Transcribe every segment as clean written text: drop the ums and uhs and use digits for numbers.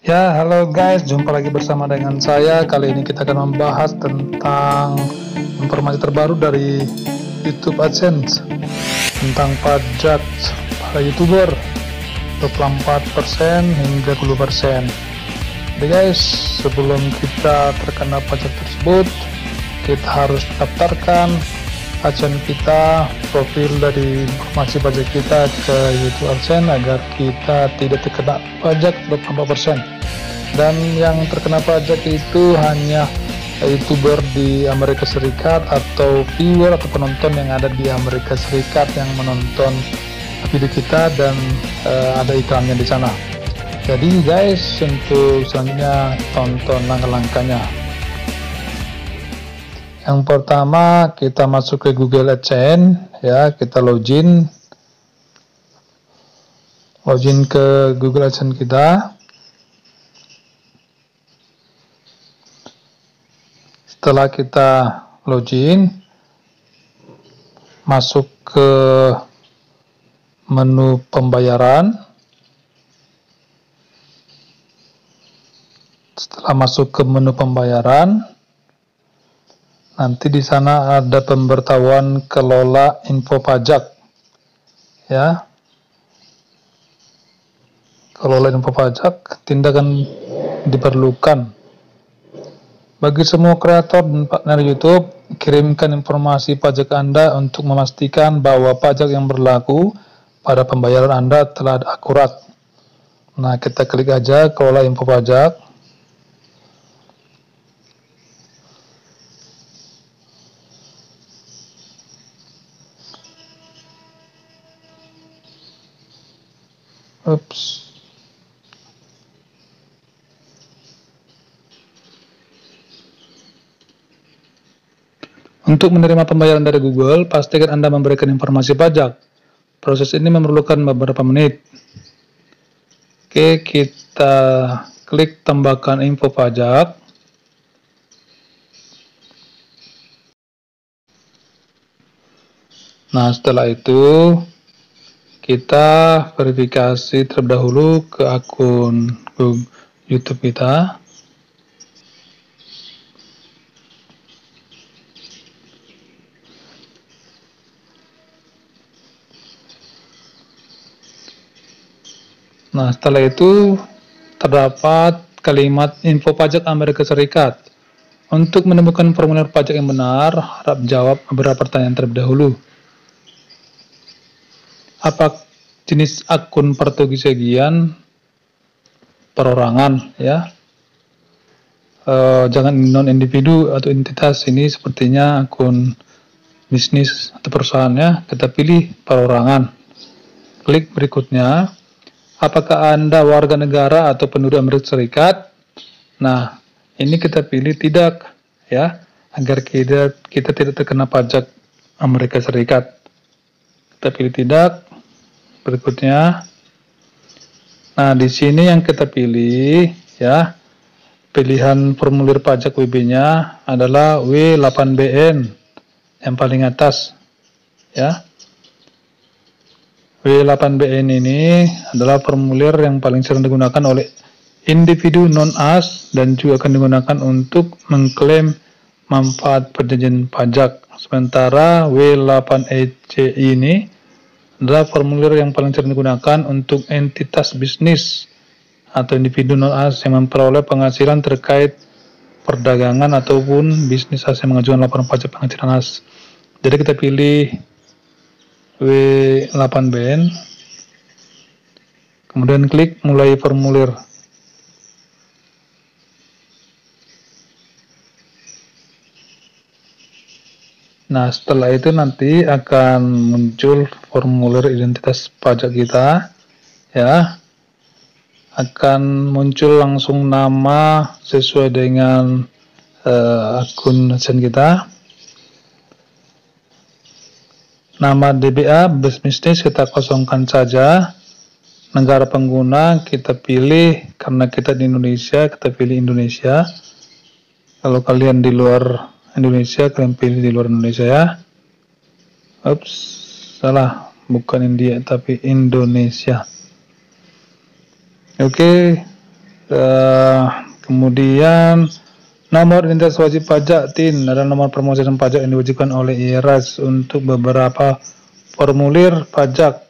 Ya, halo guys, jumpa lagi bersama dengan saya. Kali ini kita akan membahas tentang informasi terbaru dari YouTube AdSense tentang pajak para YouTuber 24% hingga 20%. Jadi guys, sebelum kita terkena pajak tersebut, kita harus daftarkan AdSense kita, profil dari informasi pajak kita ke YouTube AdSense agar kita tidak terkena pajak 24%. Dan yang terkena pajak itu hanya YouTuber di Amerika Serikat atau viewer atau penonton yang ada di Amerika Serikat yang menonton video kita dan ada iklannya di sana. Jadi guys, untuk selanjutnya tonton langkah-langkahnya. Yang pertama, kita masuk ke Google AdSense ya, kita login ke Google AdSense kita. Setelah kita login, masuk ke menu pembayaran. Setelah masuk ke menu pembayaran, nanti di sana ada pemberitahuan kelola info pajak, ya. Kelola info pajak, tindakan diperlukan. Bagi semua kreator dan partner YouTube, kirimkan informasi pajak Anda untuk memastikan bahwa pajak yang berlaku pada pembayaran Anda telah akurat. Nah, kita klik aja kelola info pajak. Ups. Untuk menerima pembayaran dari Google, pastikan Anda memberikan informasi pajak. Proses ini memerlukan beberapa menit. Oke, kita klik tambahkan info pajak. Nah, setelah itu kita verifikasi terlebih dahulu ke akun YouTube kita. Nah, setelah itu terdapat kalimat info pajak Amerika Serikat. Untuk menemukan formulir pajak yang benar, harap jawab beberapa pertanyaan terlebih dahulu. Apa jenis akun pertugisagian perorangan, ya? Jangan non individu atau entitas, ini sepertinya akun bisnis atau perusahaannya. Kita pilih perorangan. Klik berikutnya. Apakah Anda warga negara atau penduduk Amerika Serikat? Nah, ini kita pilih tidak, ya, agar kita tidak terkena pajak Amerika Serikat. Kita pilih tidak. Berikutnya, nah di sini yang kita pilih, ya, pilihan formulir pajak WB-nya adalah W8BN yang paling atas, ya. W8BN ini adalah formulir yang paling sering digunakan oleh individu non-AS dan juga akan digunakan untuk mengklaim manfaat perjanjian pajak. Sementara W8EC ini adalah formulir yang paling sering digunakan untuk entitas bisnis atau individu non-AS yang memperoleh penghasilan terkait perdagangan ataupun bisnis AS yang mengajukan laporan pajak penghasilan AS. Jadi kita pilih W8BN, kemudian klik mulai formulir. Nah, setelah itu nanti akan muncul formulir identitas pajak kita, ya. Akan muncul langsung nama sesuai dengan akun AdSense kita. Nama DBA bisnis kita kosongkan saja. Negara pengguna kita pilih, karena kita di Indonesia, kita pilih Indonesia. Kalau kalian di luar Indonesia, kalian pilih di luar Indonesia, ya. Ups, salah, bukan India tapi Indonesia. Oke, Kemudian nomor identitas wajib pajak TIN adalah nomor permohonan pajak yang diwajibkan oleh IRS untuk beberapa formulir pajak.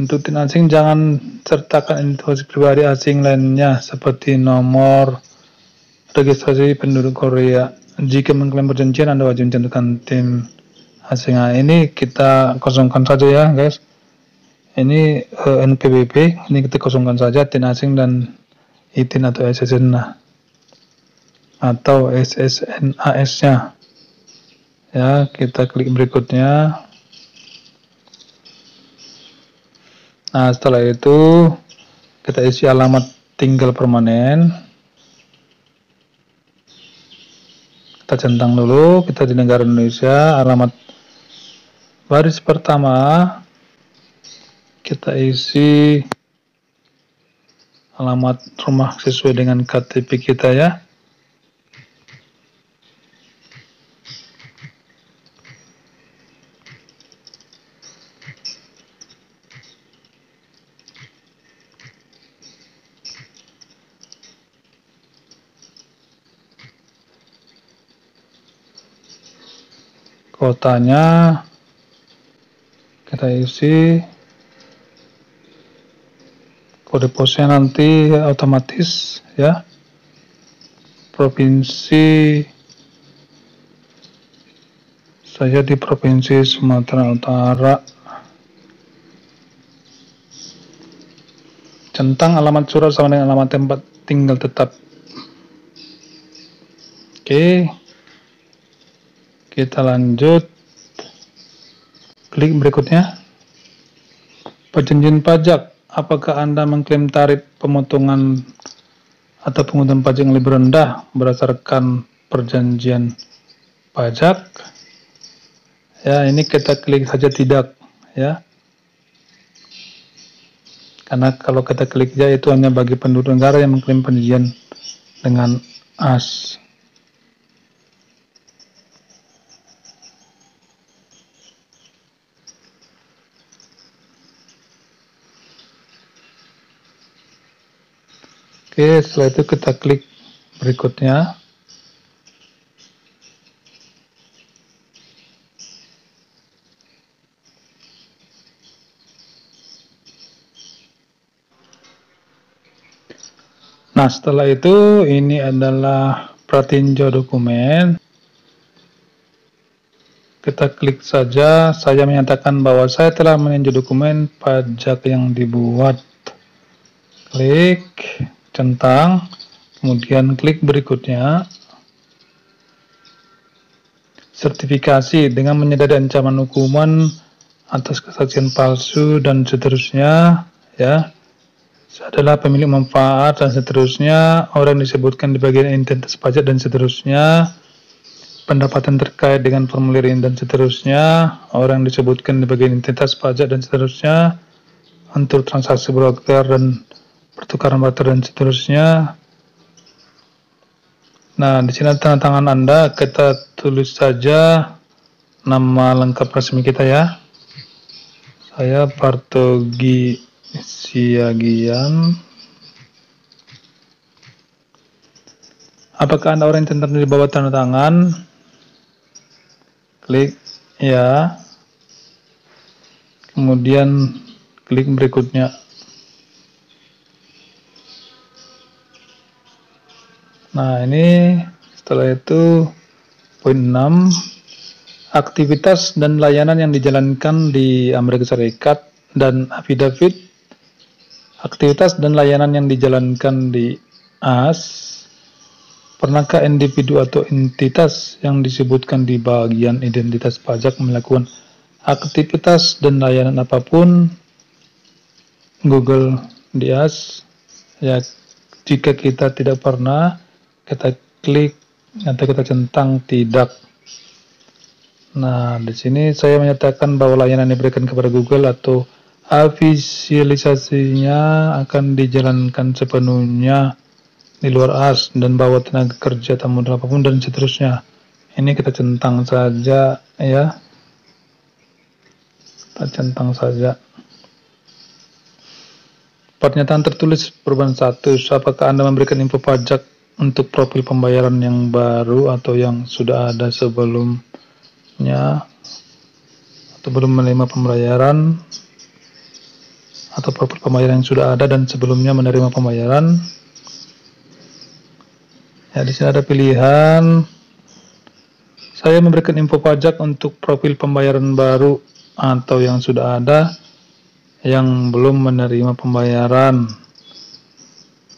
Untuk TIN asing jangan sertakan identitas pribadi asing lainnya seperti nomor registrasi penduduk Korea. Jika mengklaim perjanjian, Anda wajib mencantumkan TIN asing. Nah, ini kita kosongkan saja ya guys. Ini NPWP, ini kita kosongkan saja TIN asing dan ITIN atau SSN atau SSNAS-nya. Ya, kita klik berikutnya. Nah, setelah itu kita isi alamat tinggal permanen. Kita centang dulu, kita di negara Indonesia, alamat baris pertama kita isi alamat rumah sesuai dengan KTP kita ya. Kotanya kita isi, kode posnya nanti otomatis ya. Provinsi saya di Provinsi Sumatera Utara. Centang alamat surat sama dengan alamat tempat tinggal tetap. Oke, kita lanjut. Klik berikutnya. Perjanjian pajak. Apakah Anda mengklaim tarif pemotongan atau pungutan pajak yang lebih rendah berdasarkan perjanjian pajak? Ya, ini kita klik saja tidak ya. Karena kalau kita klik ya itu hanya bagi penduduk negara yang mengklaim perjanjian dengan AS. Oke, setelah itu kita klik berikutnya. Nah, setelah itu ini adalah pratinjau dokumen. Kita klik saja, saya menyatakan bahwa saya telah meninjau dokumen pajak yang dibuat. Klik, centang, kemudian klik berikutnya. Sertifikasi dengan menyadari ancaman hukuman atas kesaksian palsu dan seterusnya, ya. Adalah pemilik manfaat dan seterusnya, orang disebutkan di bagian identitas pajak dan seterusnya, pendapatan terkait dengan formulir ini dan seterusnya, orang disebutkan di bagian identitas pajak dan seterusnya, untuk transaksi broker dan pertukaran barter dan seterusnya. Nah, di sini tanda tangan Anda, kita tulis saja nama lengkap resmi kita ya. Saya Partogi Siagian. Apakah Anda orang yang tertera di bawah tanda tangan? Klik ya. Kemudian klik berikutnya. Nah, ini setelah itu poin 6, aktivitas dan layanan yang dijalankan di Amerika Serikat dan affidavit. Aktivitas dan layanan yang dijalankan di AS. Pernahkah individu atau entitas yang disebutkan di bagian identitas pajak melakukan aktivitas dan layanan apapun? Google di AS. Ya, jika kita tidak pernah, kita klik atau kita centang tidak. Nah, di sini saya menyatakan bahwa layanan yang diberikan kepada Google atau afiliasinya akan dijalankan sepenuhnya di luar AS dan bahwa tenaga kerja tak modal apapun dan seterusnya. Ini kita centang saja ya. Kita centang saja. Pernyataan tertulis perubahan status. Apakah Anda memberikan info pajak untuk profil pembayaran yang baru atau yang sudah ada sebelumnya, atau belum menerima pembayaran, atau profil pembayaran yang sudah ada dan sebelumnya menerima pembayaran? Ya, di sini ada pilihan. Saya memberikan info pajak untuk profil pembayaran baru atau yang sudah ada yang belum menerima pembayaran.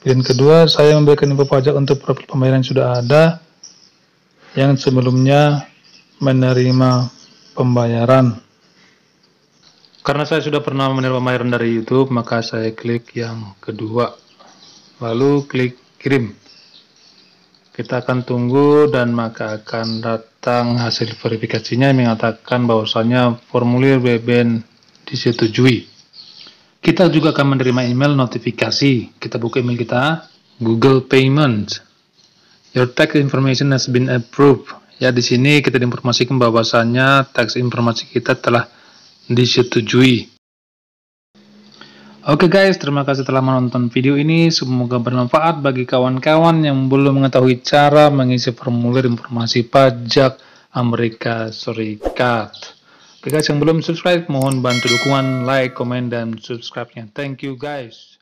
Pilihan kedua, saya memberikan info pajak untuk profil pembayaran yang sudah ada yang sebelumnya menerima pembayaran. Karena saya sudah pernah menerima pembayaran dari YouTube, maka saya klik yang kedua, lalu klik kirim. Kita akan tunggu dan maka akan datang hasil verifikasinya yang mengatakan bahwasanya formulir BBN disetujui. Kita juga akan menerima email notifikasi. Kita buka email kita, Google Payment. Your tax information has been approved. Ya, di sini kita diinformasikan bahwasanya tax informasi kita telah disetujui. Oke guys, terima kasih telah menonton video ini. Semoga bermanfaat bagi kawan-kawan yang belum mengetahui cara mengisi formulir informasi pajak Amerika Serikat. Oke guys, yang belum subscribe, mohon bantu dukungan, like, komen, dan subscribe-nya. Thank you guys.